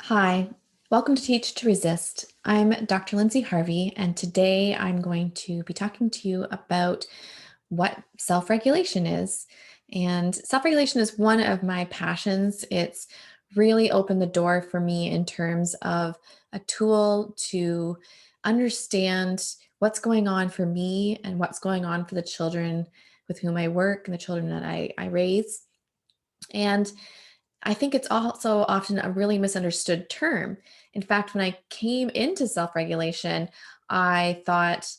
Hi, welcome to Teach to Resist. I'm Dr. Lyndze Harvey, and today I'm going to be talking to you about what self-regulation is. And self-regulation is one of my passions. It's really opened the door for me in terms of a tool to understand what's going on for me and what's going on for the children with whom I work and the children that I raise. And I think it's also often a really misunderstood term. In fact, when I came into self regulation, I thought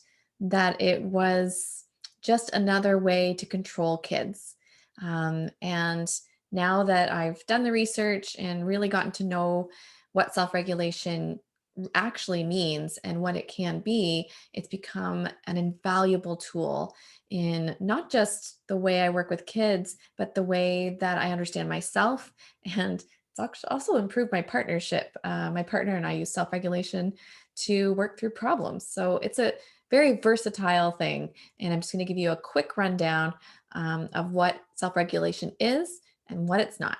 that it was just another way to control kids. And now that I've done the research and really gotten to know what self regulation actually means and what it can be, it's become an invaluable tool in not just the way I work with kids, but the way that I understand myself. And it's also improved my partnership. My partner and I use self regulation to work through problems. So it's a very versatile thing. And I'm just going to give you a quick rundown of what self regulation is and what it's not.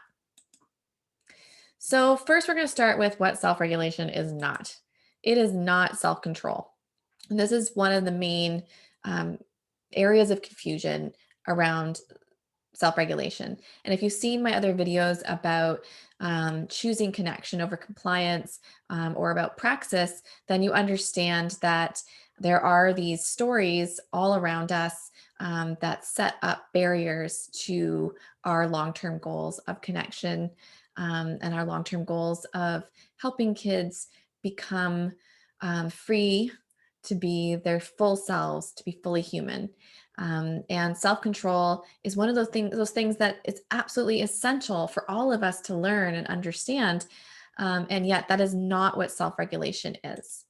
So, first, we're going to start with what self regulation is not. It is not self control. And this is one of the main um, areas of confusion around self regulation. And if you've seen my other videos about choosing connection over compliance or about praxis, then you understand that there are these stories all around us that set up barriers to our long term goals of connection and our long term goals of helping kids become free to be their full selves, to be fully human. And self-control is one of those things that is absolutely essential for all of us to learn and understand. And yet that is not what self-regulation is.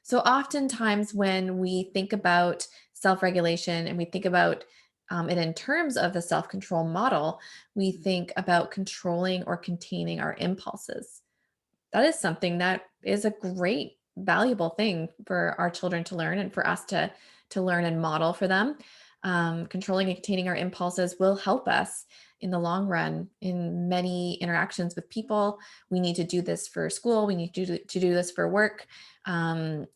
So oftentimes when we think about self-regulation and we think about it in terms of the self-control model, we think about controlling or containing our impulses. That is something that is a great, valuable thing for our children to learn and for us to learn and model for them. Controlling and containing our impulses will help us in the long run in many interactions with people. We need to do this for school. We need to do this for work. And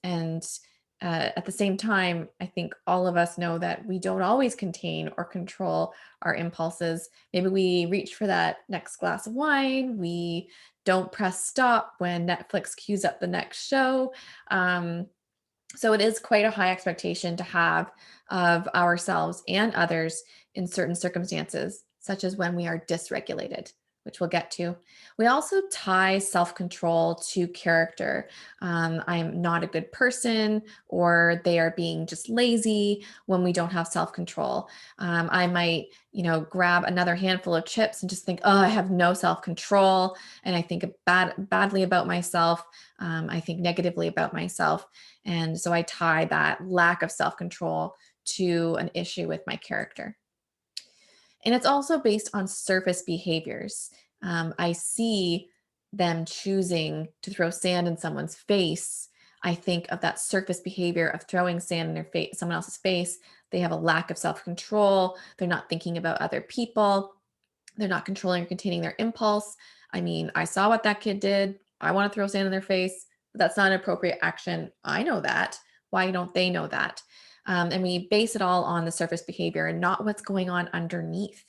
at the same time, I think all of us know that we don't always contain or control our impulses. Maybe we reach for that next glass of wine. We don't press stop when Netflix queues up the next show. So it is quite a high expectation to have of ourselves and others in certain circumstances, such as when we are dysregulated, which we'll get to. We also tie self control to character. I'm not a good person, or they are being just lazy when we don't have self control. I might, grab another handful of chips and just think, oh, I have no self control. And I think badly about myself. I think negatively about myself. And so I tie that lack of self control to an issue with my character. And it's also based on surface behaviors. I see them choosing to throw sand in someone's face. I think of that surface behavior of throwing sand in their face, someone else's face. They have a lack of self control. They're not thinking about other people. They're not controlling or containing their impulse. I mean, I saw what that kid did. I want to throw sand in their face, but that's not an appropriate action. I know that. Why don't they know that? And we base it all on the surface behavior and not what's going on underneath.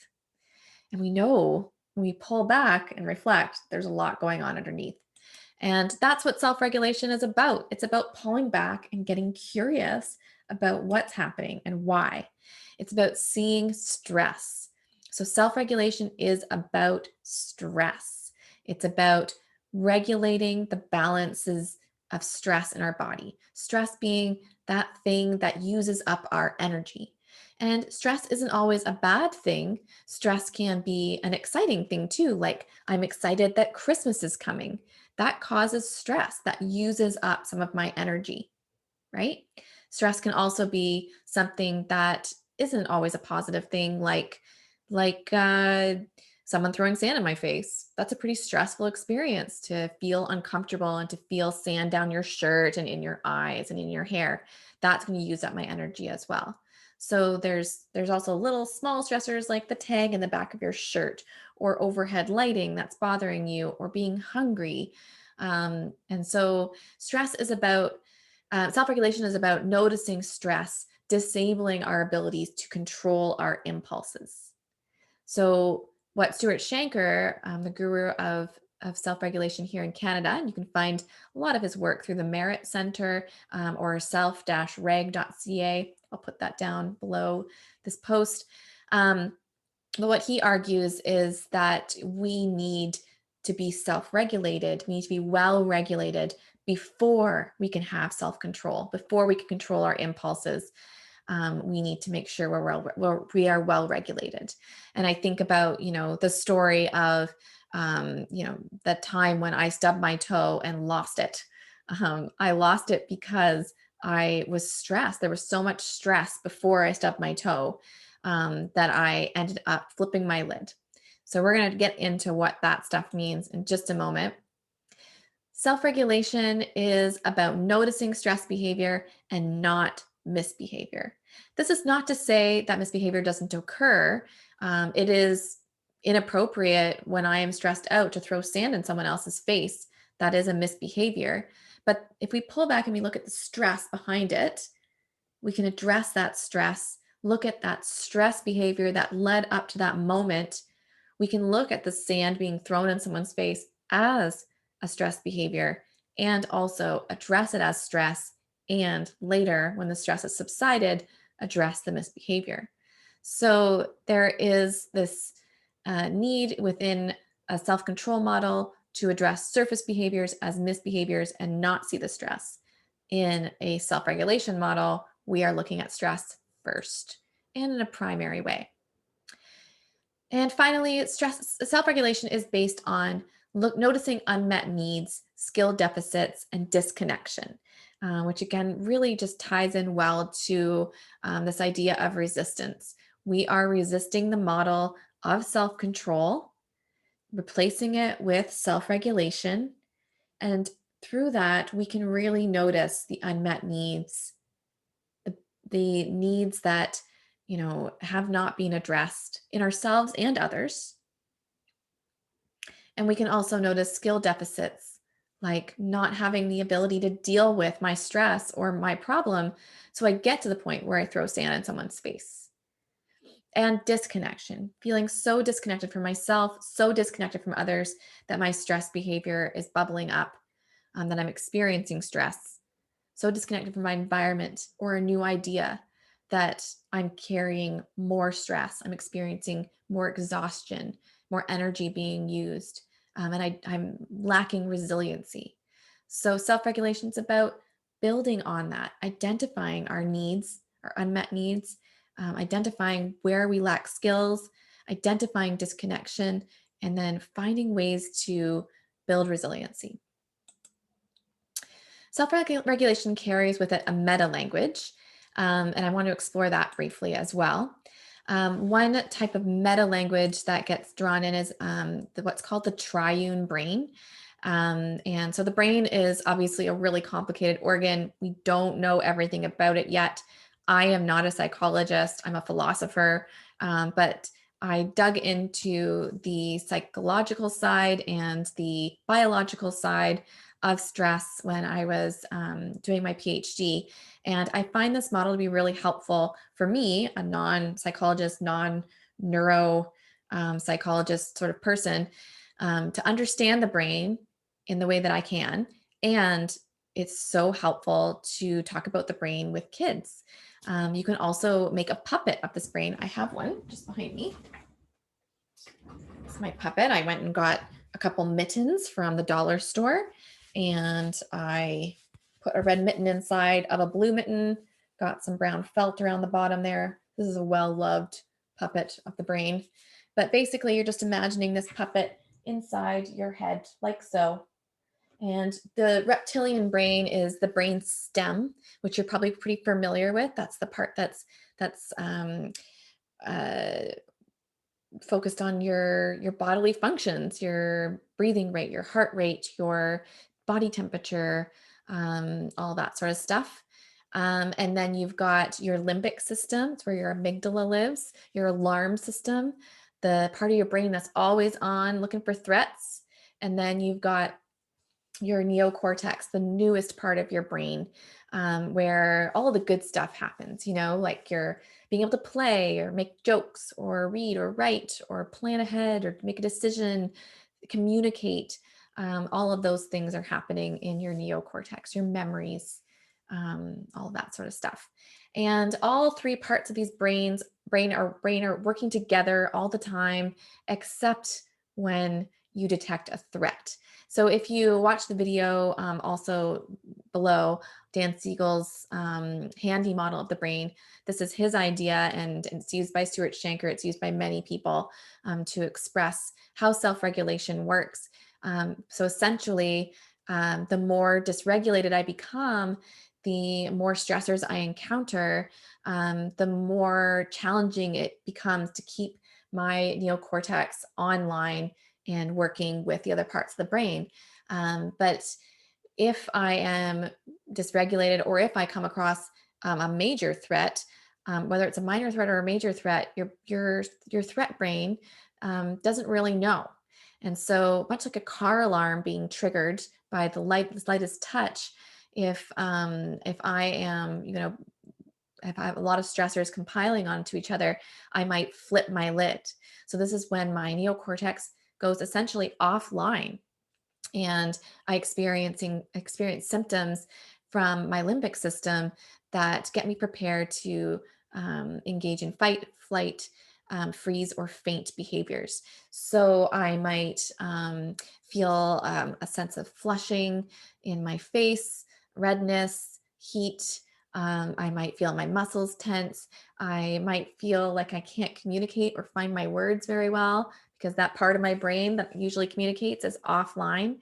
And we know when we pull back and reflect, there's a lot going on underneath. And that's what self regulation is about. It's about pulling back and getting curious about what's happening and why. It's about seeing stress. So, self regulation is about stress, it's about regulating the balances of stress in our body. Stress being that thing that uses up our energy. And stress isn't always a bad thing. Stress can be an exciting thing too. Like, I'm excited that Christmas is coming. That causes stress, that uses up some of my energy, right? Stress can also be something that isn't always a positive thing, like someone throwing sand in my face. That's a pretty stressful experience to feel uncomfortable and to feel sand down your shirt and in your eyes and in your hair. That's going to use up my energy as well. So there's also little small stressors like the tag in the back of your shirt or overhead lighting that's bothering you or being hungry. And so stress is about self-regulation is about noticing stress, disabling our abilities to control our impulses. So, what Stuart Shanker, the guru of self-regulation here in Canada, and you can find a lot of his work through the Merit Center or self-reg.ca. I'll put that down below this post. But what he argues is that we need to be self-regulated. We need to be well regulated before we can have self-control, before we can control our impulses. We need to make sure we are well regulated. And I think about, the story of, the time when I stubbed my toe and lost it. I lost it because I was stressed. There was so much stress before I stubbed my toe that I ended up flipping my lid. So we're going to get into what that stuff means in just a moment. Self regulation is about noticing stress behavior and not misbehavior. This is not to say that misbehavior doesn't occur. It is inappropriate when I am stressed out to throw sand in someone else's face. That is a misbehavior. But if we pull back and we look at the stress behind it, we can address that stress, look at that stress behavior that led up to that moment. We can look at the sand being thrown in someone's face as a stress behavior and also address it as stress. And later, when the stress has subsided, address the misbehavior. So there is this need within a self control model to address surface behaviors as misbehaviors and not see the stress. In a self regulation model, we are looking at stress first and in a primary way. And finally, stress self-regulation is based on noticing unmet needs, skill deficits, and disconnection, which again really just ties in well to this idea of resistance. We are resisting the model of self-control, replacing it with self-regulation, and through that, we can really notice the unmet needs, the, the needs that have not been addressed in ourselves and others. And we can also notice skill deficits, like not having the ability to deal with my stress or my problem. So I get to the point where I throw sand in someone's face. And disconnection, feeling so disconnected from myself, so disconnected from others that my stress behavior is bubbling up, that I'm experiencing stress, so disconnected from my environment or a new idea that I'm carrying more stress. I'm experiencing more exhaustion, more energy being used, and I'm lacking resiliency. So self regulation is about building on that, identifying our needs, our unmet needs, identifying where we lack skills, identifying disconnection, and then finding ways to build resiliency. Self-regulation carries with it a meta language, and I want to explore that briefly as well. One type of meta language that gets drawn in is what's called the triune brain. And so the brain is obviously a really complicated organ. We don't know everything about it yet. I am not a psychologist, I'm a philosopher, but I dug into the psychological side and the biological side of stress when I was doing my PhD. And I find this model to be really helpful for me, a non psychologist, non neuro psychologist sort of person, to understand the brain in the way that I can. And it's so helpful to talk about the brain with kids. You can also make a puppet of this brain. I have one just behind me. It's my puppet. I went and got a couple mittens from the dollar store and I put a red mitten inside of a blue mitten, got some brown felt around the bottom there. This is a well-loved puppet of the brain. But basically, you're just imagining this puppet inside your head like so. And the reptilian brain is the brain stem, which you're probably pretty familiar with. That's the part that's uh, focused on your bodily functions, your breathing rate, your heart rate, your body temperature, all that sort of stuff. And then you've got your limbic system, it's where your amygdala lives, your alarm system, the part of your brain that's always on looking for threats. And then you've got your neocortex, the newest part of your brain, where all the good stuff happens, like you're being able to play or make jokes or read or write or plan ahead or make a decision, communicate. All of those things are happening in your neocortex, your memories, all of that sort of stuff. And all three parts of these brain are working together all the time, except when you detect a threat. So if you watch the video, also below, Dan Siegel's handy model of the brain, this is his idea, and it's used by Stuart Shanker. It's used by many people to express how self-regulation works. So essentially, the more dysregulated I become, the more stressors I encounter, the more challenging it becomes to keep my neocortex online and working with the other parts of the brain. But if I am dysregulated, or if I come across a major threat, whether it's a minor threat or a major threat, your threat brain doesn't really know. And so, much like a car alarm being triggered by the lightest touch, if I am, if I have a lot of stressors compiling onto each other, I might flip my lid. So this is when my neocortex goes essentially offline, and I experience symptoms from my limbic system that get me prepared to engage in fight, flight, freeze, or faint behaviors. So I might feel a sense of flushing in my face, redness, heat. I might feel my muscles tense. I might feel like I can't communicate or find my words very well, because that part of my brain that usually communicates is offline.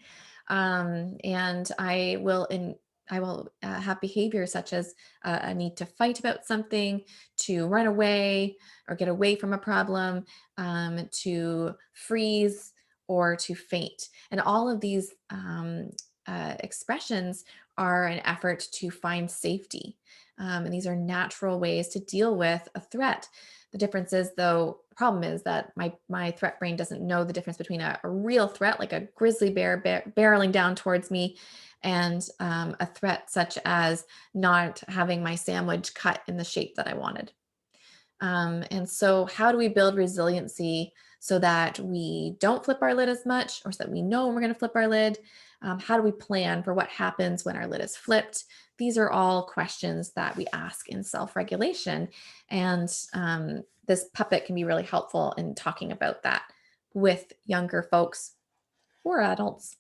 And I will have behaviors such as a need to fight about something, to run away or get away from a problem, to freeze, or to faint. And all of these expressions are an effort to find safety. And these are natural ways to deal with a threat. The difference is, though, the problem is that my threat brain doesn't know the difference between a real threat, like a grizzly bear barreling down towards me, and a threat such as not having my sandwich cut in the shape that I wanted. And so, how do we build resiliency so that we don't flip our lid as much, or so that we know when we're going to flip our lid? How do we plan for what happens when our lid is flipped? These are all questions that we ask in self regulation. And this puppet can be really helpful in talking about that with younger folks or adults.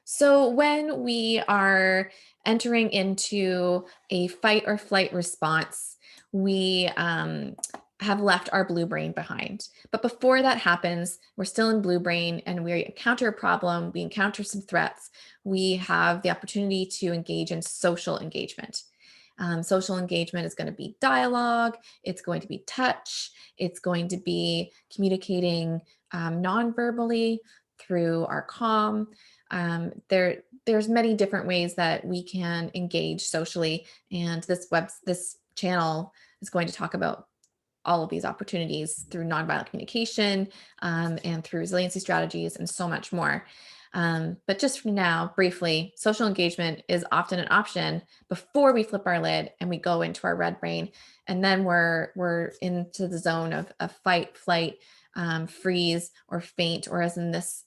So, when we are entering into a fight or flight response, we have left our blue brain behind. But before that happens, we're still in blue brain, and we encounter a problem, we encounter some threats, we have the opportunity to engage in social engagement. Social engagement is going to be dialogue, it's going to be touch, it's going to be communicating non-verbally through our calm. There's many different ways that we can engage socially, and this channel is going to talk about all of these opportunities through nonviolent communication, and through resiliency strategies, and so much more. But just for now, briefly, social engagement is often an option before we flip our lid and we go into our red brain, and then we're into the zone of fight, flight, freeze, or faint, or as in this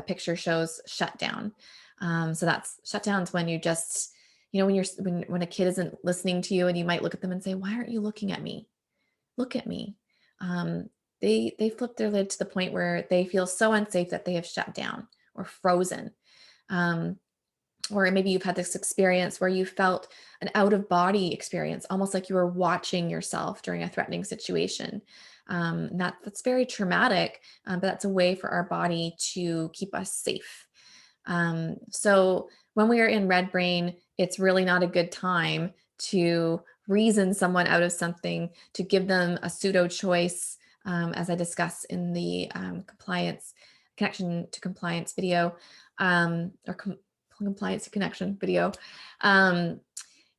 picture shows, shutdown. So that's shutdowns when you just, when a kid isn't listening to you, and you might look at them and say, "Why aren't you looking at me? Look at me." Um, they flip their lid to the point where they feel so unsafe that they have shut down or frozen. Um, or maybe you've had this experience where you felt an out of body experience, almost like you were watching yourself during a threatening situation. That's very traumatic, but that's a way for our body to keep us safe. So when we are in red brain, it's really not a good time to reason someone out of something, to give them a pseudo choice, as I discuss in the compliance connection to compliance video, or compliance to connection video. Um,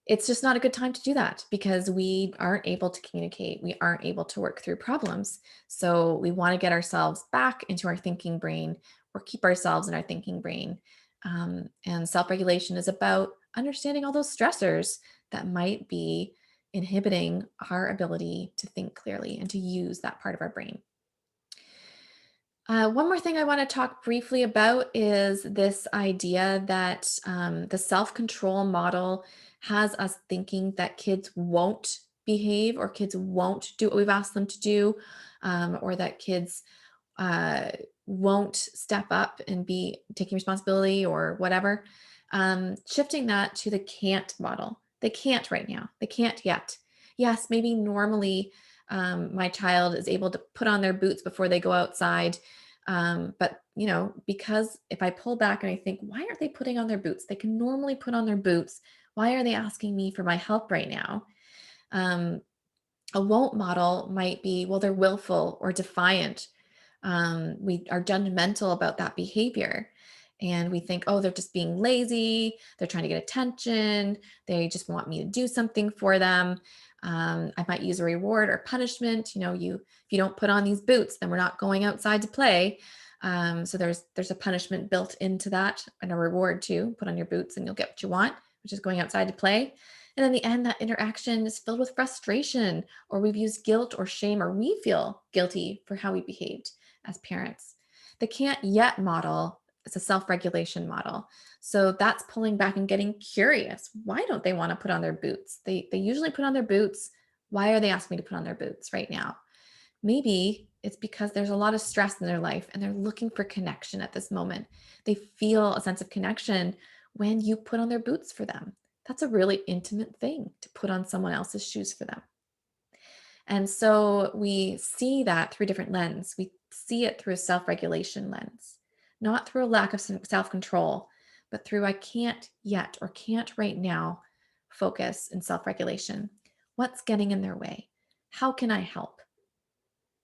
it's just not a good time to do that because we aren't able to communicate. We aren't able to work through problems. So we want to get ourselves back into our thinking brain or keep ourselves in our thinking brain. And self regulation is about understanding all those stressors that might be inhibiting our ability to think clearly and to use that part of our brain. One more thing I want to talk briefly about is this idea that the self control model has us thinking that kids won't behave or kids won't do what we've asked them to do, or that kids uh, won't step up and be taking responsibility or whatever. Shifting that to the can't model. They can't right now. They can't yet. Yes, maybe normally my child is able to put on their boots before they go outside. But because if I pull back and I think, why aren't they putting on their boots? They can normally put on their boots. Why are they asking me for my help right now? Um, a won't model might be, well, they're willful or defiant. We are judgmental about that behavior. And we think, oh, they're just being lazy. They're trying to get attention. They just want me to do something for them. I might use a reward or punishment. If you don't put on these boots, then we're not going outside to play. So there's a punishment built into that and a reward too. Put on your boots and you'll get what you want, which is going outside to play. And in the end, that interaction is filled with frustration, or we've used guilt or shame, or we feel guilty for how we behaved as parents. The can't yet model is a self-regulation model. So that's pulling back and getting curious. Why don't they want to put on their boots? They usually put on their boots. Why are they asking me to put on their boots right now? Maybe it's because there's a lot of stress in their life and they're looking for connection at this moment. They feel a sense of connection when you put on their boots for them. That's a really intimate thing to put on someone else's shoes for them. And so we see that through different lens. We see it through a self-regulation lens, not through a lack of self-control, but through I can't yet or can't right now focus in self-regulation. What's getting in their way? How can I help?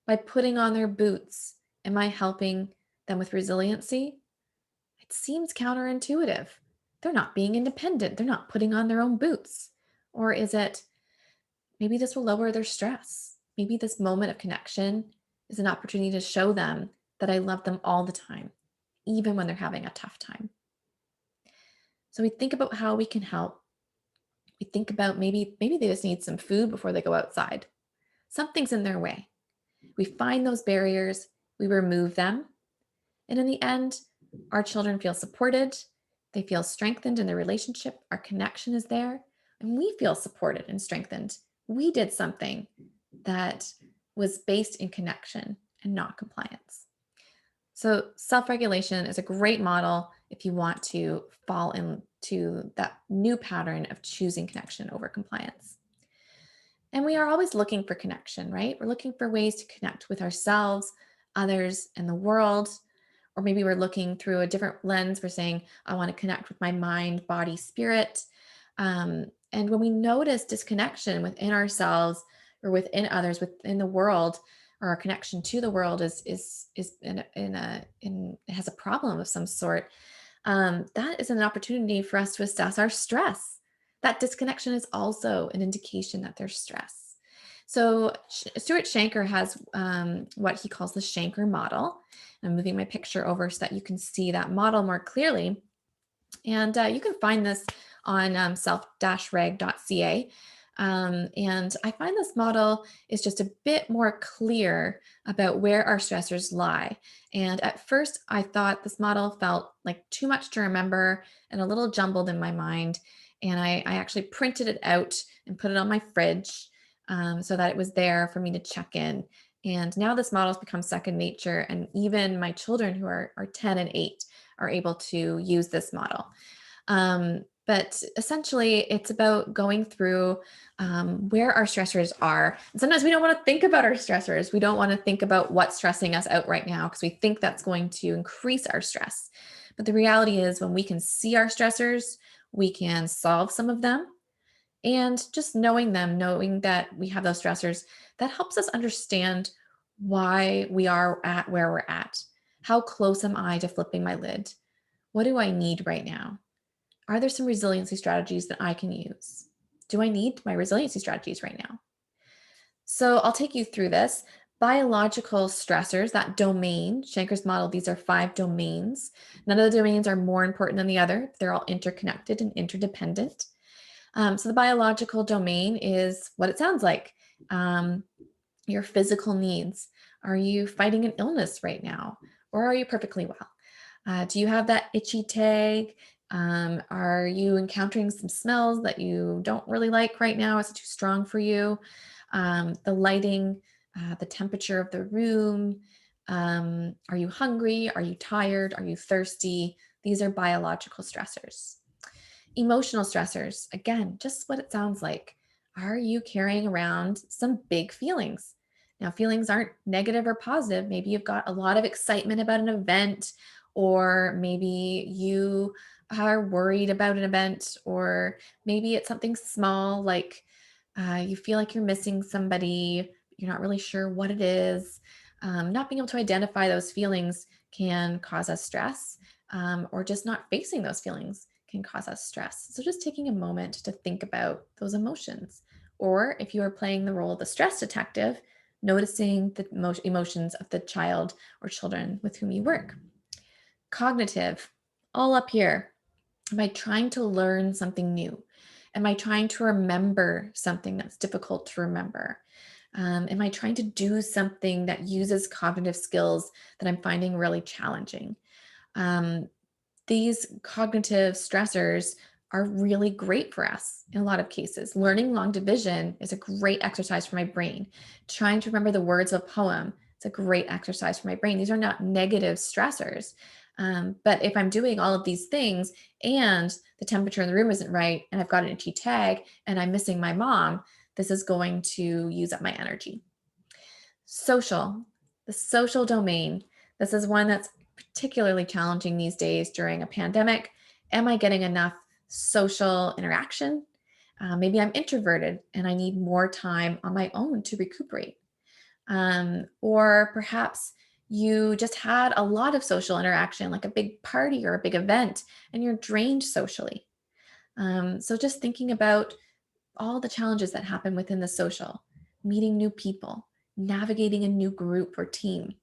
By putting on their boots, am I helping them with resiliency? It seems counterintuitive. They're not being independent. They're not putting on their own boots. Or is it maybe this will lower their stress? Maybe this moment of connection is an opportunity to show them that I love them all the time, even when they're having a tough time. So we think about how we can help. We think about maybe they just need some food before they go outside. Something's in their way. We find those barriers, we remove them, and in the end, our children feel supported, they feel strengthened in their relationship, our connection is there, and we feel supported and strengthened. We did something that was based in connection and not compliance. So, self regulation is a great model if you want to fall into that new pattern of choosing connection over compliance. And we are always looking for connection, right? We're looking for ways to connect with ourselves, others, and the world. Or maybe we're looking through a different lens. We're saying, I want to connect with my mind, body, spirit. And when we notice disconnection within ourselves or within others, within the world, or our connection to the world is has a problem of some sort, that is an opportunity for us to assess our stress. That disconnection is also an indication that there's stress. So Stuart Shanker has what he calls the Shanker Model. I'm moving my picture over so that you can see that model more clearly. And you can find this on self-reg.ca. And I find this model is just a bit more clear about where our stressors lie. And at first, I thought this model felt like too much to remember and a little jumbled in my mind. And I actually printed it out and put it on my fridge so that it was there for me to check in. And now this model has become second nature. And even my children who are 10 and 8 are able to use this model. But essentially, it's about going through where our stressors are. And sometimes we don't want to think about our stressors. We don't want to think about what's stressing us out right now because we think that's going to increase our stress. But the reality is, when we can see our stressors, we can solve some of them. And just knowing them, knowing that we have those stressors, that helps us understand why we are at where we're at. How close am I to flipping my lid? What do I need right now? Are there some resiliency strategies that I can use? Do I need my resiliency strategies right now? So I'll take you through this. Biological stressors, that domain, Shanker's model, these are 5 domains. None of the domains are more important than the other. They're all interconnected and interdependent. So the biological domain is what it sounds like. Um, your physical needs. Are you fighting an illness right now? Or are you perfectly well? Do you have that itchy tag? Are you encountering some smells that you don't really like right now? Is it too strong for you? The lighting, the temperature of the room. Are you hungry? Are you tired? Are you thirsty? These are biological stressors. Emotional stressors, again, just what it sounds like. Are you carrying around some big feelings? Now, feelings aren't negative or positive. Maybe you've got a lot of excitement about an event, or maybe you are worried about an event, or maybe it's something small like you feel like you're missing somebody, you're not really sure what it is. Not being able to identify those feelings can cause us stress, or just not facing those feelings can cause us stress. So, just taking a moment to think about those emotions. Or if you are playing the role of the stress detective, noticing the emotions of the child or children with whom you work. Cognitive, all up here. Am I trying to learn something new? Am I trying to remember something that's difficult to remember? Am I trying to do something that uses cognitive skills that I'm finding really challenging? Um, these cognitive stressors are really great for us in a lot of cases. Learning long division is a great exercise for my brain. Trying to remember the words of a poem, it's a great exercise for my brain. These are not negative stressors. But if I'm doing all of these things and the temperature in the room isn't right, and I've got an itchy tag and I'm missing my mom, this is going to use up my energy. Social, the social domain. This is one that's particularly challenging these days during a pandemic. Am I getting enough social interaction? Maybe I'm introverted and I need more time on my own to recuperate. Or perhaps you just had a lot of social interaction, like a big party or a big event, and you're drained socially. So just thinking about all the challenges that happen within the social, meeting new people, navigating a new group or team.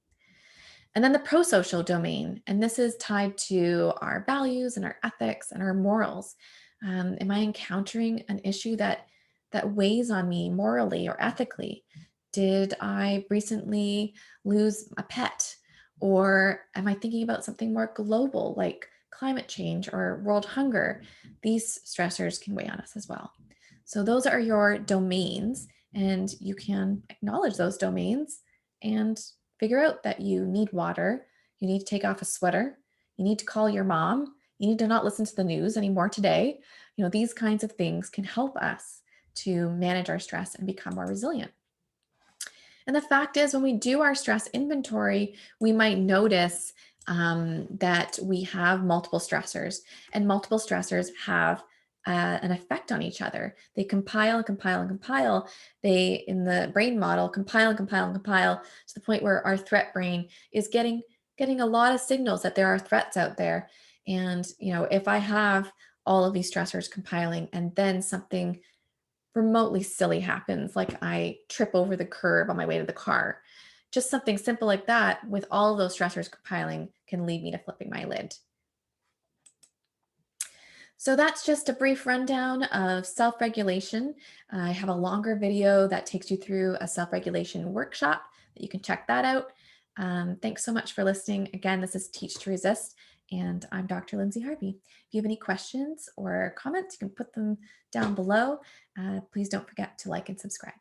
And then the pro social domain, and this is tied to our values and our ethics and our morals. Am I encountering an issue that weighs on me morally or ethically? Did I recently lose a pet? Or am I thinking about something more global like climate change or world hunger? These stressors can weigh on us as well. So those are your domains, and you can acknowledge those domains and figure out that you need water, you need to take off a sweater, you need to call your mom, you need to not listen to the news anymore today. These kinds of things can help us to manage our stress and become more resilient. And the fact is, when we do our stress inventory, we might notice that we have multiple stressors, and multiple stressors have an effect on each other. They compile and compile and compile. They, in the brain model, compile and compile and compile to the point where our threat brain is getting a lot of signals that there are threats out there. And if I have all of these stressors compiling, and then something remotely silly happens, like I trip over the curb on my way to the car. Just something simple like that, with all of those stressors compiling, can lead me to flipping my lid. So that's just a brief rundown of self-regulation. I have a longer video that takes you through a self-regulation workshop that you can check that out. Thanks so much for listening. Again, this is Teach to Resist, and I'm Dr. Lyndze Harvey. If you have any questions or comments, you can put them down below. Please don't forget to like and subscribe.